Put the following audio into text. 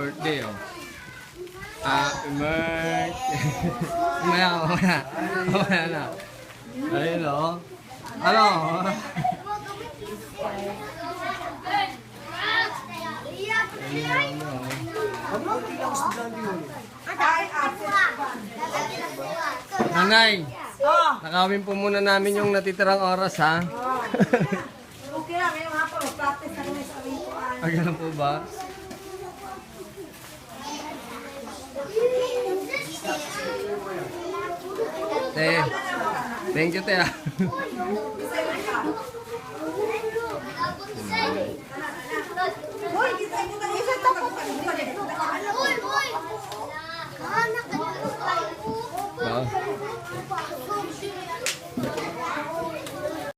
birthday, oh. Happy birthday. Mamaya na. Ayun, oh. Ano? Nanay, nakawin po muna namin yung natitirang oras, ha? Okay lang, may mga practice na kami sa ritual. Ah, ganun po ba? Te, thank you, te, ah.